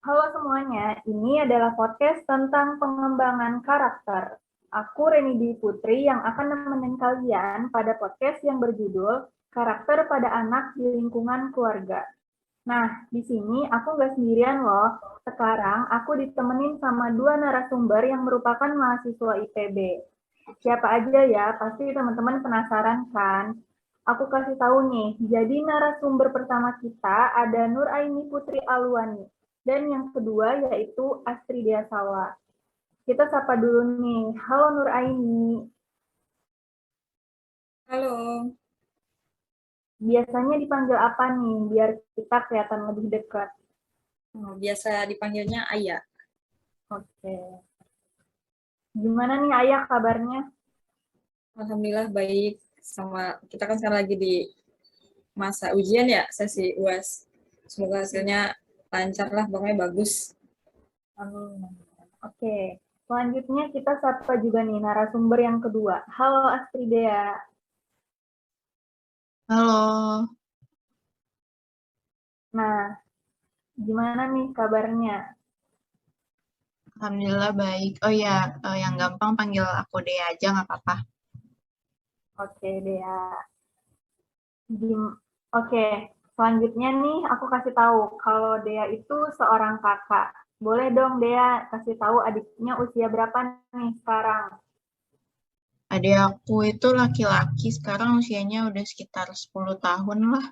Halo semuanya, ini adalah podcast tentang pengembangan karakter. Aku Reni Dwi Putri yang akan nemenin kalian pada podcast yang berjudul Karakter pada Anak di Lingkungan Keluarga. Nah, di sini aku nggak sendirian loh. Sekarang aku ditemenin sama dua narasumber yang merupakan mahasiswa IPB. Siapa aja ya? Pasti teman-teman penasaran kan? Aku kasih tahu nih, jadi narasumber pertama kita ada Nur Aini Putri Alwani. Dan yang kedua yaitu Astri Diasawa. Kita sapa dulu nih. Halo Nur Aini. Halo, Biasanya dipanggil apa nih biar kita kelihatan lebih dekat? biasa dipanggilnya Ayah. Oke. Gimana nih Ayah kabarnya? Alhamdulillah baik. Sama kita kan sekarang lagi di masa ujian ya, sesi UAS. Semoga hasilnya lancar lah, pokoknya bagus. Amin. Oke. Selanjutnya kita sapa juga nih narasumber yang kedua. Halo Astri Dea. Halo, Nah, gimana nih kabarnya? Alhamdulillah baik. Oh ya, yang gampang panggil aku Dea aja nggak apa-apa. Oke, Dea. Oke, selanjutnya nih aku kasih tahu kalau Dea itu seorang kakak. Boleh dong Dea kasih tahu adiknya usia berapa nih sekarang? Adik aku itu laki-laki, sekarang usianya udah sekitar 10 tahun lah.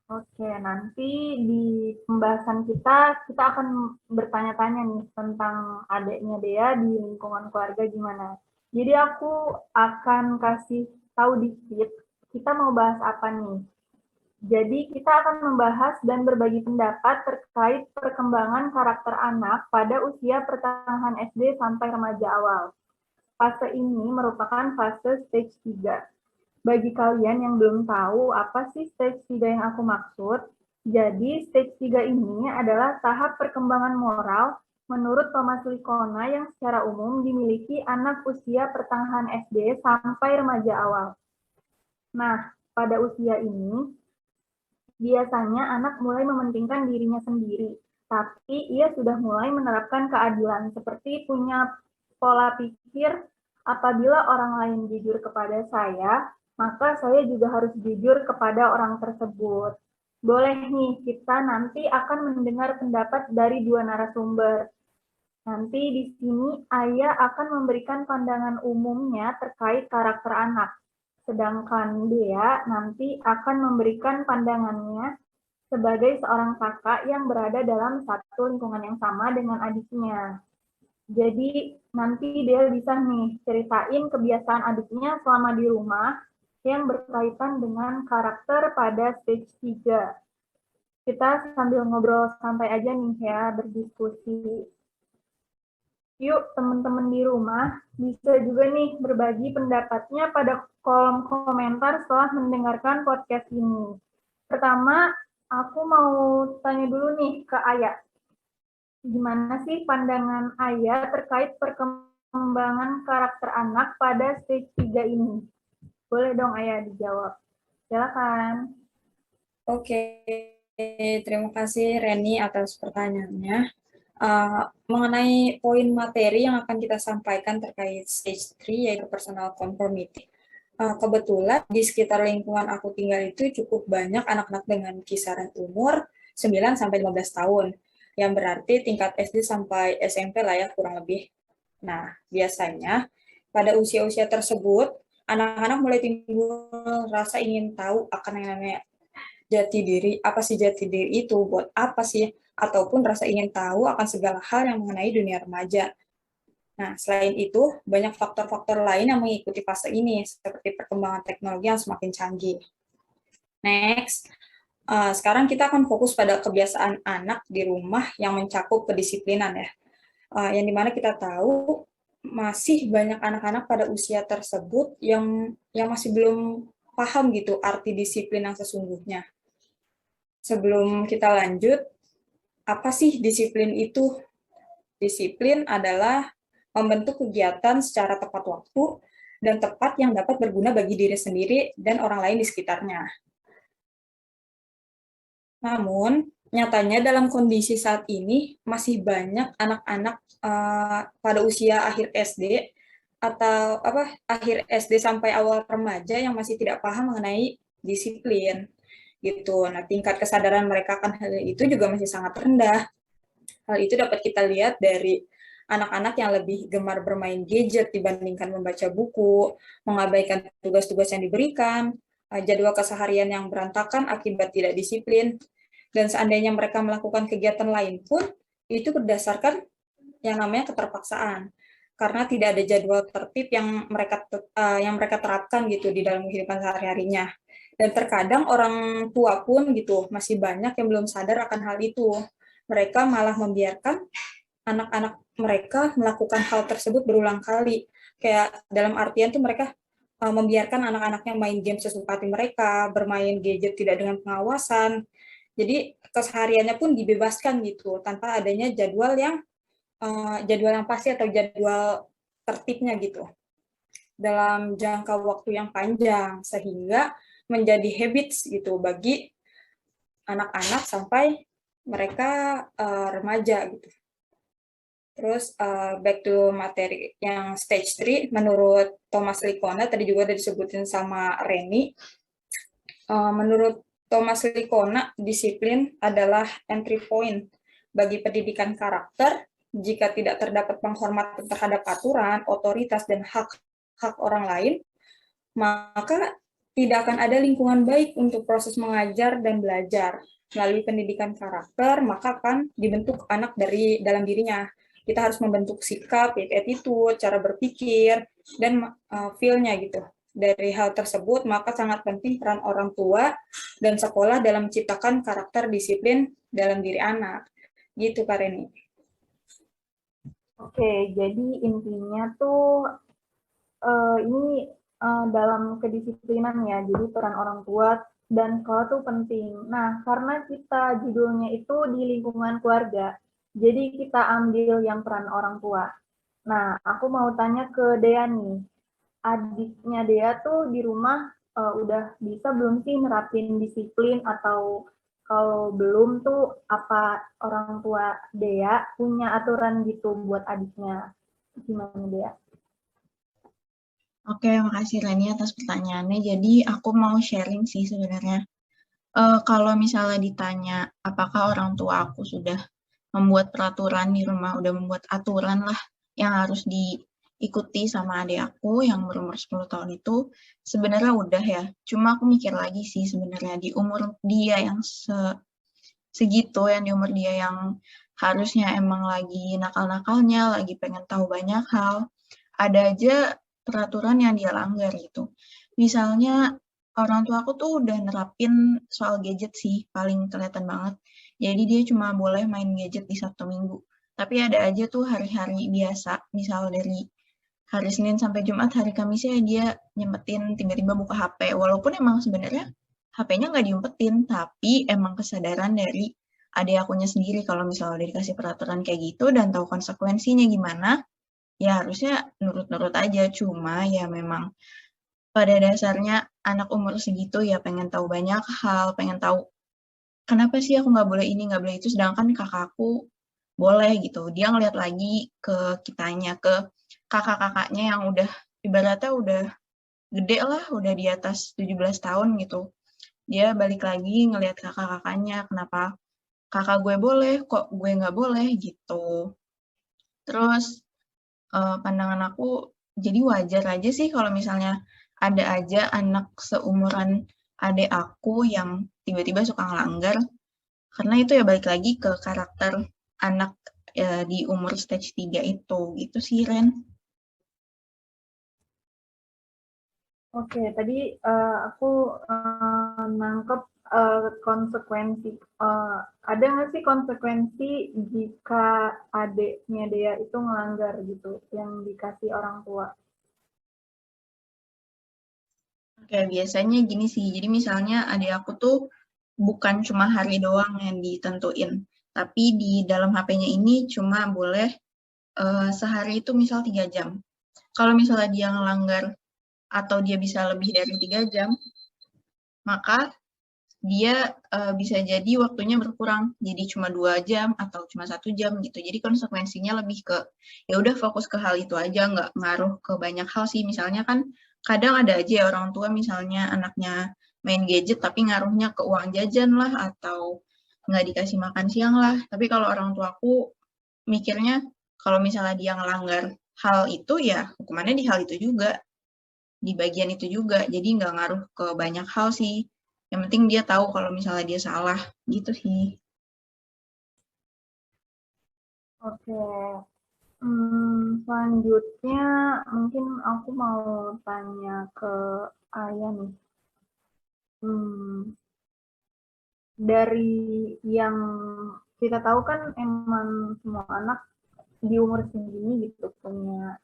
Oke, nanti di pembahasan kita akan bertanya-tanya nih tentang adiknya Dea di lingkungan keluarga gimana. Jadi aku akan kasih tahu dikit, kita mau bahas apa nih. Jadi kita akan membahas dan berbagi pendapat terkait perkembangan karakter anak pada usia pertengahan SD sampai remaja awal. Fase ini merupakan fase stage 3. Bagi kalian yang belum tahu apa sih stage 3 yang aku maksud, jadi stage 3 ini adalah tahap perkembangan moral menurut Thomas Likona yang secara umum dimiliki anak usia pertengahan SD sampai remaja awal. Nah, pada usia ini, biasanya anak mulai mementingkan dirinya sendiri, tapi ia sudah mulai menerapkan keadilan seperti punya pola pikir apabila orang lain jujur kepada saya, maka saya juga harus jujur kepada orang tersebut. Boleh nih, kita nanti akan mendengar pendapat dari dua narasumber. Nanti di sini Ayah akan memberikan pandangan umumnya terkait karakter anak. Sedangkan dia nanti akan memberikan pandangannya sebagai seorang kakak yang berada dalam satu lingkungan yang sama dengan adiknya. Jadi nanti dia bisa nih ceritain kebiasaan adiknya selama di rumah yang berkaitan dengan karakter pada stage 3. Kita sambil ngobrol santai aja nih ya, berdiskusi. Yuk teman-teman di rumah bisa juga nih berbagi pendapatnya pada kolom komentar setelah mendengarkan podcast ini. Pertama, aku mau tanya dulu nih ke Ayah. Gimana sih pandangan Ayah terkait perkembangan karakter anak pada stage 3 ini? Boleh dong Ayah dijawab. Silakan. Oke, terima kasih Reni atas pertanyaannya. Mengenai poin materi yang akan kita sampaikan terkait stage 3 yaitu personal conformity. Kebetulan di sekitar lingkungan aku tinggal itu cukup banyak anak-anak dengan kisaran umur 9 sampai 15 tahun, yang berarti tingkat SD sampai SMP lah ya kurang lebih. Nah, biasanya pada usia-usia tersebut anak-anak mulai timbul rasa ingin tahu akan yang namanya jati diri, apa sih jati diri itu, buat apa sih, ataupun rasa ingin tahu akan segala hal yang mengenai dunia remaja. Nah, selain itu, banyak faktor-faktor lain yang mengikuti fase ini, seperti perkembangan teknologi yang semakin canggih. Next, sekarang kita akan fokus pada kebiasaan anak di rumah yang mencakup kedisiplinan ya. Yang dimana kita tahu masih banyak anak-anak pada usia tersebut yang masih belum paham gitu arti disiplin yang sesungguhnya. Sebelum kita lanjut, apa sih disiplin itu? Disiplin adalah membentuk kegiatan secara tepat waktu dan tepat yang dapat berguna bagi diri sendiri dan orang lain di sekitarnya. Namun, nyatanya dalam kondisi saat ini masih banyak anak-anak pada usia akhir SD atau akhir SD sampai awal remaja yang masih tidak paham mengenai disiplin gitu. Nah, tingkat kesadaran mereka akan hal itu juga masih sangat rendah. Hal itu dapat kita lihat dari anak-anak yang lebih gemar bermain gadget dibandingkan membaca buku, mengabaikan tugas-tugas yang diberikan, jadwal keseharian yang berantakan akibat tidak disiplin, dan seandainya mereka melakukan kegiatan lain pun, itu berdasarkan yang namanya keterpaksaan. Karena tidak ada jadwal tertib yang mereka terapkan gitu di dalam kehidupan sehari-harinya. Dan terkadang orang tua pun gitu masih banyak yang belum sadar akan hal itu. Mereka malah membiarkan anak-anak mereka melakukan hal tersebut berulang kali. Kayak dalam artian tuh mereka membiarkan anak-anaknya main game sesuka hati mereka, bermain gadget tidak dengan pengawasan. Jadi kesehariannya pun dibebaskan gitu tanpa adanya jadwal yang pasti atau jadwal tertibnya gitu dalam jangka waktu yang panjang sehingga menjadi habits gitu bagi anak-anak sampai mereka remaja gitu. Terus back to materi yang stage 3 menurut Thomas Likona tadi juga udah disebutin sama Reni. Menurut Thomas Likona, disiplin adalah entry point bagi pendidikan karakter. Jika tidak terdapat penghormatan terhadap aturan, otoritas, dan hak-hak orang lain, maka tidak akan ada lingkungan baik untuk proses mengajar dan belajar. Melalui pendidikan karakter, maka akan dibentuk anak dari dalam dirinya. Kita harus membentuk sikap, attitude, cara berpikir, dan feel-nya gitu. Dari hal tersebut, maka sangat penting peran orang tua dan sekolah dalam menciptakan karakter disiplin dalam diri anak. Gitu, Kak Reni. Oke, jadi intinya tuh ini dalam kedisiplinan ya, jadi peran orang tua dan sekolah tuh penting. Nah, karena kita judulnya itu di lingkungan keluarga, jadi kita ambil yang peran orang tua. Nah, aku mau tanya ke Dea nih, adiknya Dea tuh di rumah udah bisa belum sih nerapin disiplin, atau kalau belum tuh apa orang tua Dea punya aturan gitu buat adiknya? Gimana Dea? Oke, makasih Reni atas pertanyaannya. Jadi aku mau sharing sih sebenarnya. Kalau misalnya ditanya apakah orang tua aku sudah membuat peraturan di rumah, udah membuat aturan lah yang harus diikuti sama adik aku yang berumur 10 tahun itu, sebenarnya udah ya. Cuma aku mikir lagi sih sebenarnya di umur dia yang segitu, yang di umur dia yang harusnya emang lagi nakal-nakalnya, lagi pengen tahu banyak hal, ada aja peraturan yang dia langgar gitu. Misalnya orang tua aku tuh udah nerapin soal gadget sih, paling kelihatan banget. Jadi dia cuma boleh main gadget di Sabtu Minggu. Tapi ada aja tuh hari-hari biasa, misal dari hari Senin sampai Jumat, hari Kamisnya dia nyempetin tiba-tiba buka HP. Walaupun emang sebenarnya HP-nya nggak diumpetin, tapi emang kesadaran dari adik akunya sendiri kalau misalnya udah dikasih peraturan kayak gitu dan tahu konsekuensinya gimana, ya harusnya nurut-nurut aja. Cuma ya memang pada dasarnya anak umur segitu ya pengen tahu banyak hal, pengen tahu kenapa sih aku nggak boleh ini, nggak boleh itu, sedangkan kakakku boleh gitu. Dia ngeliat lagi ke kitanya, ke kakak-kakaknya yang udah ibaratnya udah gede lah, udah di atas 17 tahun gitu. Dia balik lagi ngeliat kakak-kakaknya, kenapa kakak gue boleh, kok gue nggak boleh gitu. Terus pandangan aku jadi wajar aja sih kalau misalnya ada aja anak seumuran adik aku yang tiba-tiba suka ngelanggar, karena itu ya balik lagi ke karakter anak di umur stage 3 itu, gitu sih Ren. Oke, tadi aku nangkep konsekuensi. Ada nggak sih konsekuensi jika adiknya Dea itu melanggar gitu, yang dikasih orang tua? Oke, biasanya gini sih, jadi misalnya adik aku tuh bukan cuma hari doang yang ditentuin, tapi di dalam HP-nya ini cuma boleh sehari itu misal 3 jam. Kalau misalnya dia ngelanggar atau dia bisa lebih dari 3 jam, maka dia bisa jadi waktunya berkurang, jadi cuma 2 jam atau cuma 1 jam gitu. Jadi konsekuensinya lebih ke, ya udah fokus ke hal itu aja, nggak ngaruh ke banyak hal sih. Misalnya kan kadang ada aja ya orang tua misalnya anaknya main gadget tapi ngaruhnya ke uang jajan lah atau nggak dikasih makan siang lah. Tapi kalau orang tua aku mikirnya kalau misalnya dia ngelanggar hal itu ya hukumannya di hal itu juga, di bagian itu juga. Jadi nggak ngaruh ke banyak hal sih. Yang penting dia tahu kalau misalnya dia salah, gitu sih. Oke. Selanjutnya mungkin aku mau tanya ke Ayah nih. Dari yang kita tahu kan emang semua anak di umur segini gitu punya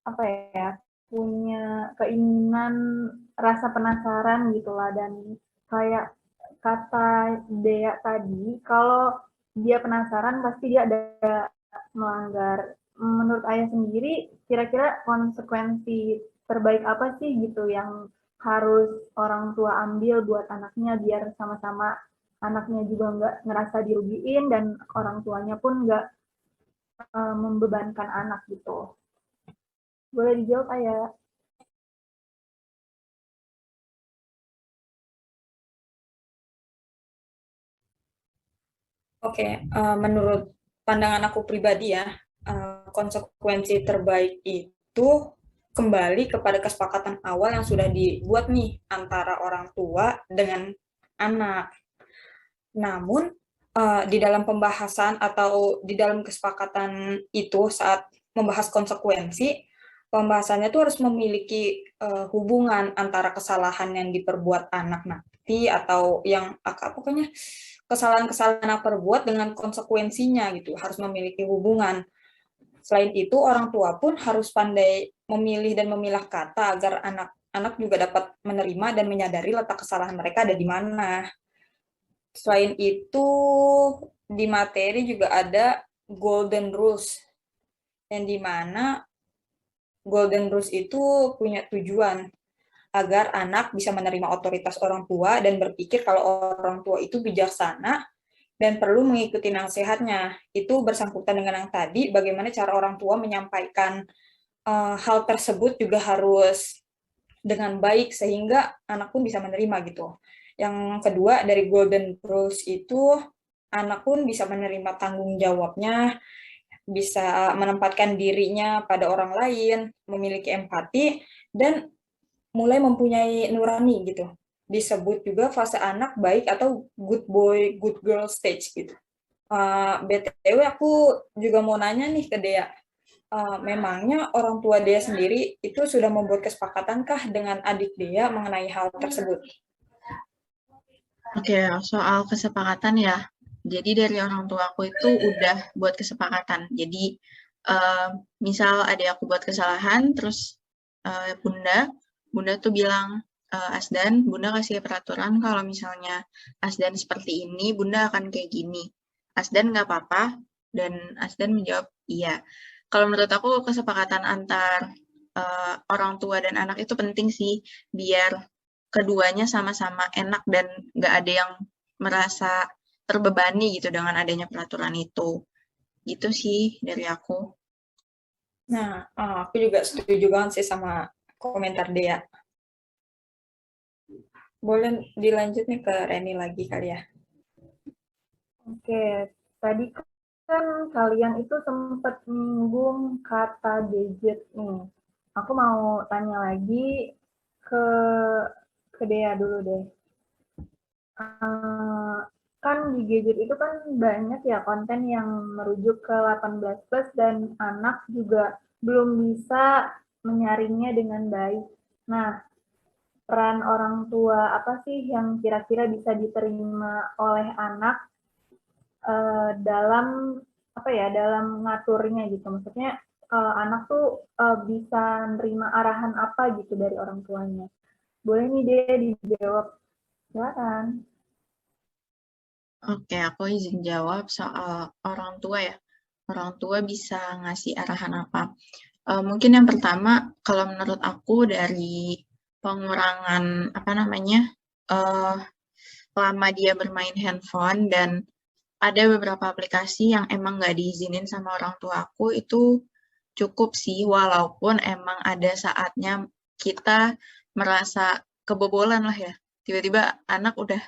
apa ya, punya keinginan, rasa penasaran gitulah, dan kayak kata Dea tadi, kalau dia penasaran pasti dia ada melanggar. Menurut Ayah sendiri, kira-kira konsekuensi terbaik apa sih gitu yang harus orang tua ambil buat anaknya biar sama-sama anaknya juga nggak ngerasa dirugiin dan orang tuanya pun nggak membebankan anak gitu. Boleh dijawab, Ayah? Oke, menurut pandangan aku pribadi ya, konsekuensi terbaik itu kembali kepada kesepakatan awal yang sudah dibuat nih antara orang tua dengan anak. Namun, di dalam pembahasan atau di dalam kesepakatan itu saat membahas konsekuensi, pembahasannya itu harus memiliki hubungan antara kesalahan yang diperbuat anak nanti atau yang pokoknya kesalahan-kesalahan yang perbuat dengan konsekuensinya gitu, harus memiliki hubungan. Selain itu, orang tua pun harus pandai memilih dan memilah kata agar anak-anak juga dapat menerima dan menyadari letak kesalahan mereka ada di mana. Selain itu, di materi juga ada golden rules, yang dimana golden rules itu punya tujuan agar anak bisa menerima otoritas orang tua dan berpikir kalau orang tua itu bijaksana dan perlu mengikuti nasihatnya. Itu bersangkutan dengan yang tadi, bagaimana cara orang tua menyampaikan hal tersebut juga harus dengan baik sehingga anak pun bisa menerima gitu. Yang kedua dari golden rules itu anak pun bisa menerima tanggung jawabnya, bisa menempatkan dirinya pada orang lain, memiliki empati, dan mulai mempunyai nurani gitu. Disebut juga fase anak baik atau good boy, good girl stage gitu. BTW aku juga mau nanya nih ke Dea. Memangnya orang tua Dea sendiri itu sudah membuat kesepakatankah dengan adik Dea mengenai hal tersebut? Oke, soal kesepakatan ya. Jadi dari orang tua aku itu udah buat kesepakatan. Jadi misal ada aku buat kesalahan, terus Bunda tuh bilang, Asdan, Bunda kasih peraturan kalau misalnya Asdan seperti ini, Bunda akan kayak gini. Asdan nggak apa-apa, dan Asdan menjawab iya. Kalau menurut aku kesepakatan antar orang tua dan anak itu penting sih, biar keduanya sama-sama enak dan nggak ada yang merasa terbebani gitu dengan adanya peraturan itu. Gitu sih dari aku. Nah, aku juga setuju banget sih sama komentar Dea. Boleh dilanjut nih ke Reni lagi kali ya. Oke, tadi kan kalian itu sempat menyinggung kata gadget nih. Aku mau tanya lagi ke Dea dulu deh. Kan di gadget itu kan banyak ya konten yang merujuk ke 18 plus dan anak juga belum bisa menyaringnya dengan baik. Nah, peran orang tua apa sih yang kira-kira bisa diterima oleh anak dalam apa ya, dalam ngaturnya gitu? Maksudnya anak tuh bisa nerima arahan apa gitu dari orang tuanya? Boleh nih dia dijawab, silakan. Oke, aku izin jawab soal orang tua ya. Orang tua bisa ngasih arahan apa? Mungkin yang pertama, kalau menurut aku dari pengurangan lama dia bermain handphone, dan ada beberapa aplikasi yang emang nggak diizinin sama orang tua aku, itu cukup sih, walaupun emang ada saatnya kita merasa kebobolan lah ya. Tiba-tiba anak udah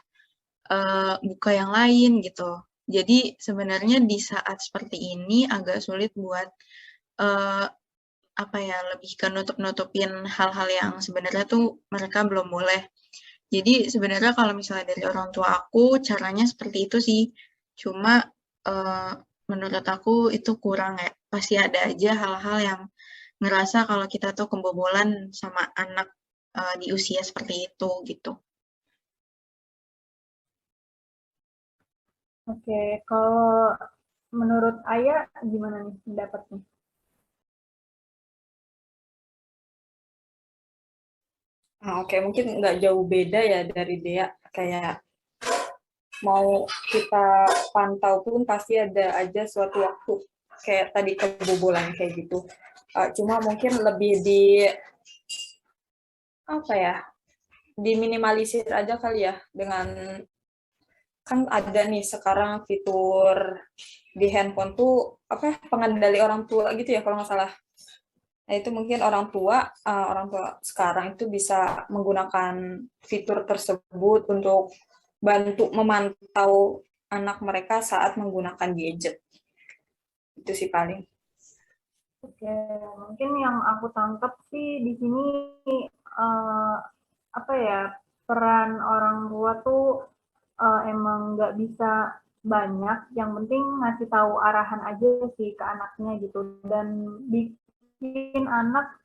buka yang lain gitu. Jadi sebenarnya di saat seperti ini agak sulit buat lebih ke nutup-nutupin hal-hal yang sebenarnya tuh mereka belum boleh. Jadi sebenarnya kalau misalnya dari orang tua aku caranya seperti itu sih. Cuma menurut aku itu kurang ya. Pasti ada aja hal-hal yang ngerasa kalau kita tuh kebobolan sama anak di usia seperti itu gitu. Oke, kalau menurut Ayah gimana nih pendapatnya? Oke, mungkin nggak jauh beda ya dari Dea. Kayak mau kita pantau pun pasti ada aja suatu waktu kayak tadi kebobolan kayak gitu. Cuma mungkin lebih diminimalisir aja kali ya dengan kan ada nih sekarang fitur di handphone tuh pengendali orang tua gitu ya kalau nggak salah. Nah, itu mungkin orang tua sekarang itu bisa menggunakan fitur tersebut untuk bantu memantau anak mereka saat menggunakan gadget. Itu sih paling. Oke, mungkin yang aku tangkap sih di sini uh, peran orang tua tuh emang nggak bisa banyak, yang penting ngasih tahu arahan aja sih ke anaknya gitu, dan bikin anak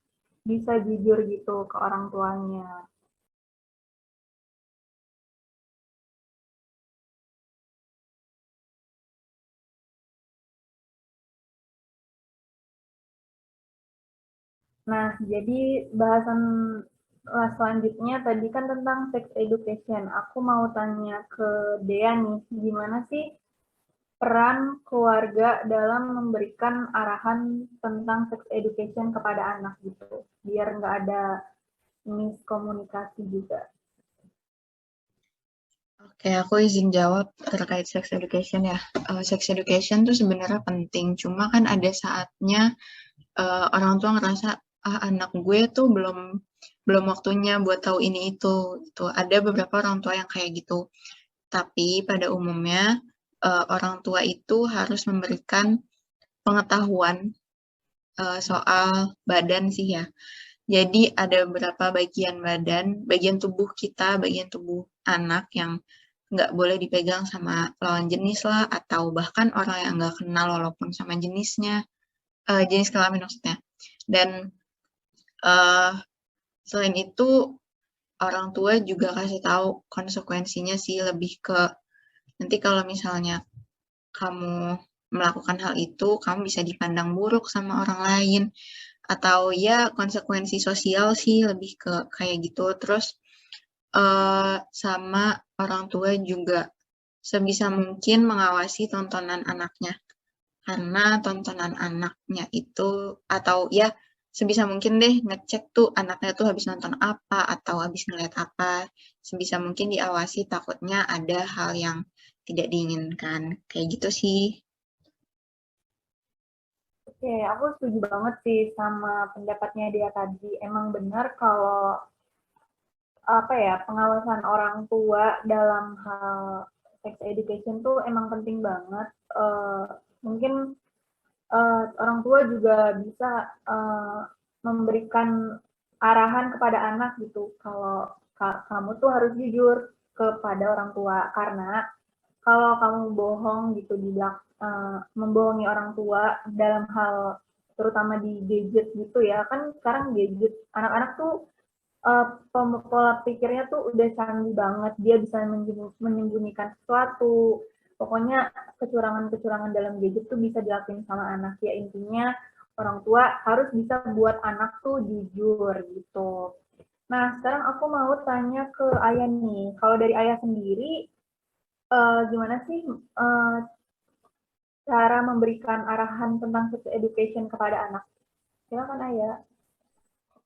bisa jujur gitu ke orang tuanya. Nah, jadi bahasan selanjutnya tadi kan tentang sex education. Aku mau tanya ke Dea nih, gimana sih peran keluarga dalam memberikan arahan tentang sex education kepada anak gitu, biar nggak ada miskomunikasi juga. Oke, aku izin jawab terkait sex education ya. Sex education tuh sebenarnya penting, cuma kan ada saatnya orang tua ngerasa anak gue tuh belum waktunya buat tahu ini itu. Itu ada beberapa orang tua yang kayak gitu. Tapi pada umumnya orang tua itu harus memberikan pengetahuan soal badan sih ya. Jadi ada beberapa bagian tubuh kita, bagian tubuh anak yang nggak boleh dipegang sama lawan jenis lah, atau bahkan orang yang nggak kenal walaupun sama jenisnya, jenis kelamin maksudnya. Dan selain itu orang tua juga kasih tahu konsekuensinya sih, lebih ke nanti kalau misalnya kamu melakukan hal itu, kamu bisa dipandang buruk sama orang lain, atau ya konsekuensi sosial sih, lebih ke kayak gitu. Terus sama orang tua juga sebisa mungkin mengawasi tontonan anaknya, karena tontonan anaknya itu, atau ya sebisa mungkin deh ngecek tuh anaknya tuh habis nonton apa atau habis ngeliat apa, sebisa mungkin diawasi, takutnya ada hal yang tidak diinginkan kayak gitu sih. Oke, aku setuju banget sih sama pendapatnya dia tadi. Emang benar kalau pengawasan orang tua dalam hal sex education tuh emang penting banget. Mungkin orang tua juga bisa memberikan arahan kepada anak gitu, kalau kamu tuh harus jujur kepada orang tua, karena kalau kamu bohong gitu di membohongi orang tua dalam hal terutama di gadget gitu ya, kan sekarang gadget anak-anak tuh pola pikirnya tuh udah canggih banget, dia bisa menyembunyikan sesuatu, pokoknya kecurangan-kecurangan dalam gadget tuh bisa dilakuin sama anak. Ya intinya orang tua harus bisa buat anak tuh jujur gitu. Nah, sekarang aku mau tanya ke Ayah nih, kalau dari Ayah sendiri gimana sih cara memberikan arahan tentang sex education kepada anak? Silakan Ayah.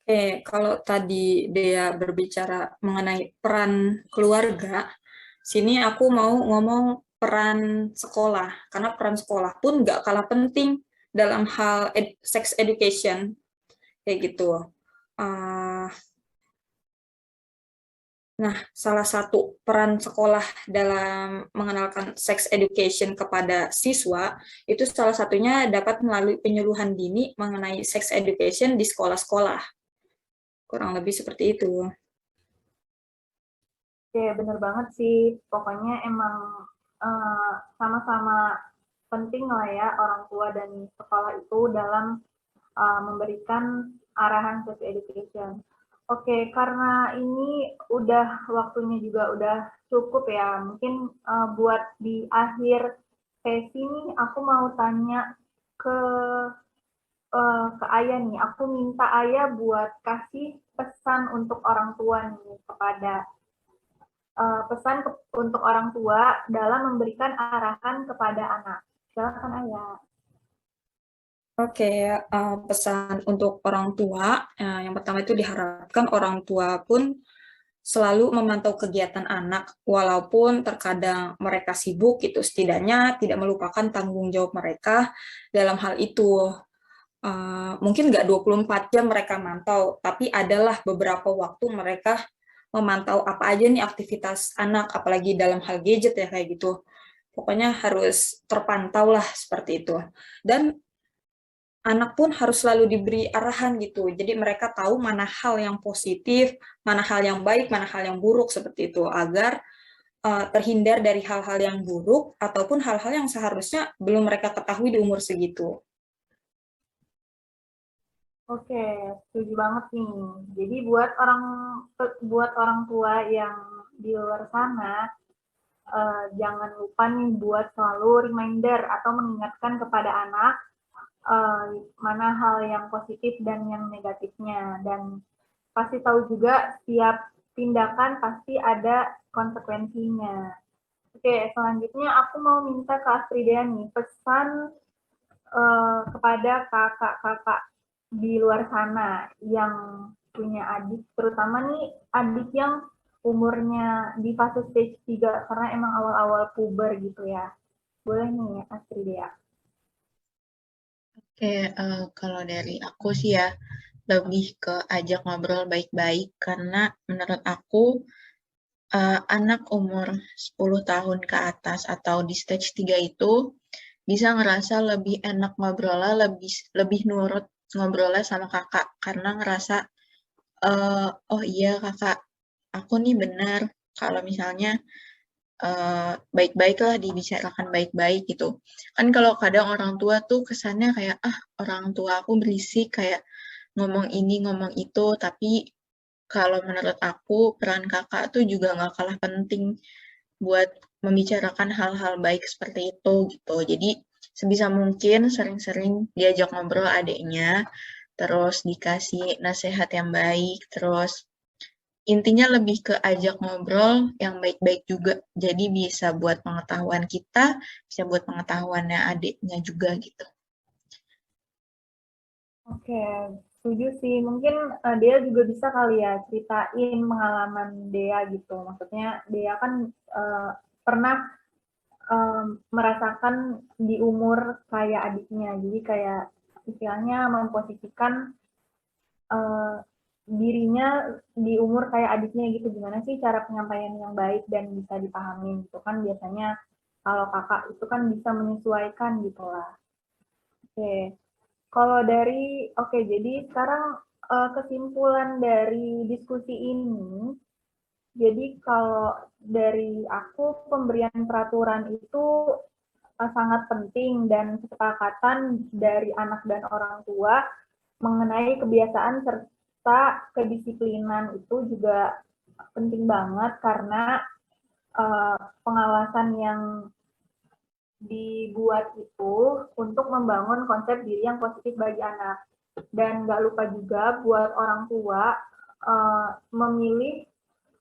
Oke, kalau tadi Dea berbicara mengenai peran keluarga, sini aku mau ngomong peran sekolah, karena peran sekolah pun nggak kalah penting dalam hal sex education, kayak gitu. Uh, Nah, salah satu peran sekolah dalam mengenalkan sex education kepada siswa itu salah satunya dapat melalui penyuluhan dini mengenai sex education di sekolah-sekolah. Kurang lebih seperti itu. Oke, bener banget sih. Pokoknya emang sama-sama penting lah ya orang tua dan sekolah itu dalam memberikan arahan sex education. Oke, karena ini udah waktunya juga udah cukup ya. Mungkin buat di akhir sesi nih aku mau tanya ke ke Ayah nih. Aku minta Ayah buat kasih pesan untuk orang tua nih kepada pesan untuk orang tua dalam memberikan arahan kepada anak. Silakan Ayah. Oke, pesan untuk orang tua, yang pertama itu diharapkan orang tua pun selalu memantau kegiatan anak, walaupun terkadang mereka sibuk, itu setidaknya tidak melupakan tanggung jawab mereka dalam hal itu. Mungkin nggak 24 jam mereka mantau, tapi adalah beberapa waktu mereka memantau apa aja nih aktivitas anak, apalagi dalam hal gadget ya kayak gitu. Pokoknya harus terpantau lah seperti itu. Dan anak pun harus selalu diberi arahan gitu. Jadi mereka tahu mana hal yang positif, mana hal yang baik, mana hal yang buruk seperti itu agar terhindar dari hal-hal yang buruk ataupun hal-hal yang seharusnya belum mereka ketahui di umur segitu. Oke, setuju banget nih. Jadi buat orang tua yang di luar sana, jangan lupa nih buat selalu reminder atau mengingatkan kepada anak mana hal yang positif dan yang negatifnya. Dan pasti tahu juga setiap tindakan pasti ada konsekuensinya. Oke, selanjutnya aku mau minta ke Afridia nih pesan kepada kakak-kakak di luar sana yang punya adik, terutama nih adik yang umurnya di fase stage 3 karena emang awal-awal puber gitu ya. Boleh nih Astridia. Oke, kalau dari aku sih ya, lebih ke ajak ngobrol baik-baik, karena menurut aku anak umur 10 tahun ke atas atau di stage 3 itu bisa ngerasa lebih enak ngobrolnya, lebih nurut ngobrolnya sama kakak, karena ngerasa, oh iya kakak, aku nih benar, kalau misalnya baik-baik lah, dibicarakan baik-baik gitu. Kan kalau kadang orang tua tuh kesannya kayak, orang tua aku berisik, kayak ngomong ini, ngomong itu, tapi kalau menurut aku peran kakak tuh juga nggak kalah penting buat membicarakan hal-hal baik seperti itu gitu. Jadi sebisa mungkin sering-sering diajak ngobrol adiknya, terus dikasih nasihat yang baik, terus intinya lebih ke ajak ngobrol yang baik-baik juga. Jadi bisa buat pengetahuan kita, bisa buat pengetahuannya adiknya juga gitu. Oke, setuju sih. Mungkin Dea juga bisa kali ya ceritain pengalaman Dea gitu. Maksudnya Dea kan pernah merasakan di umur kayak adiknya. Jadi kayak istilahnya memposisikan uh, dirinya di umur kayak adiknya gitu. Gimana sih cara penyampaian yang baik dan bisa dipahami gitu kan biasanya kalau kakak itu kan bisa menyesuaikan gitu lah. Oke, kalau dari oke jadi sekarang kesimpulan dari diskusi ini, jadi kalau dari aku pemberian peraturan itu sangat penting dan kesepakatan dari anak dan orang tua mengenai kebiasaan serta kedisiplinan itu juga penting banget karena pengawasan yang dibuat itu untuk membangun konsep diri yang positif bagi anak. Dan nggak lupa juga buat orang tua memilih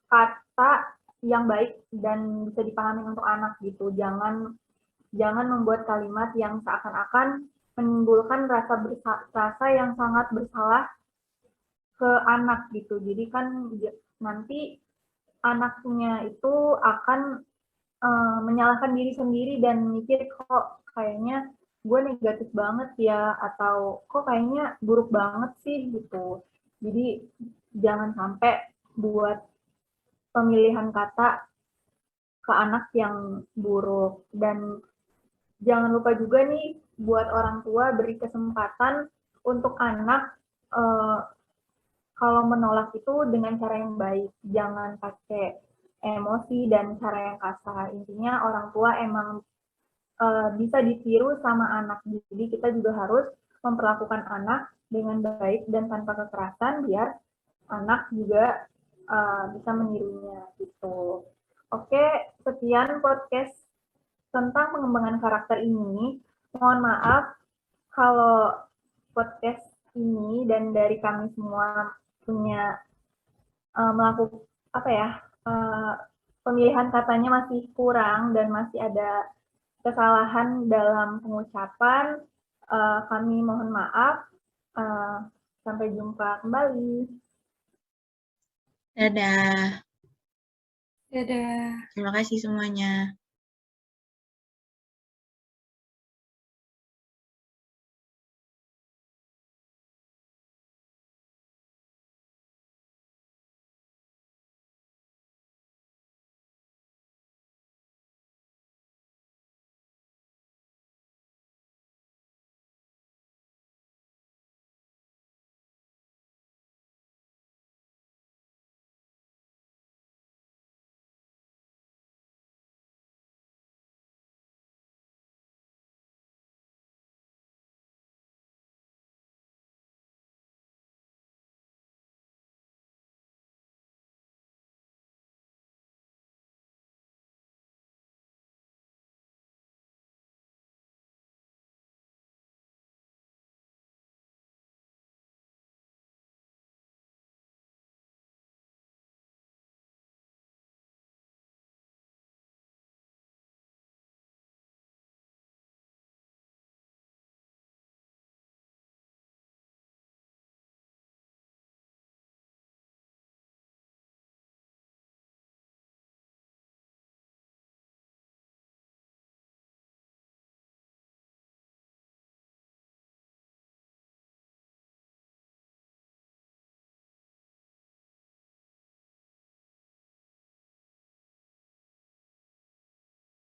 kata yang baik dan bisa dipahami untuk anak gitu. Jangan membuat kalimat yang seakan-akan menimbulkan rasa yang sangat bersalah ke anak gitu. Jadi kan nanti anaknya itu akan menyalahkan diri sendiri dan mikir kok kayaknya gue negatif banget ya, atau kok kayaknya buruk banget sih gitu. Jadi jangan sampai buat pemilihan kata ke anak yang buruk. Dan jangan lupa juga nih buat orang tua beri kesempatan untuk anak kalau menolak itu dengan cara yang baik, jangan pakai emosi dan cara yang kasar. Intinya orang tua emang bisa ditiru sama anak, jadi kita juga harus memperlakukan anak dengan baik dan tanpa kekerasan biar anak juga bisa menirunya gitu. Oke, sekian podcast tentang pengembangan karakter ini. Mohon maaf kalau podcast ini dan dari kami semua punya melakukan apa ya, pemilihan katanya masih kurang dan masih ada kesalahan dalam pengucapan. Kami mohon maaf. Sampai jumpa kembali. Dadah. Dadah. Terima kasih semuanya.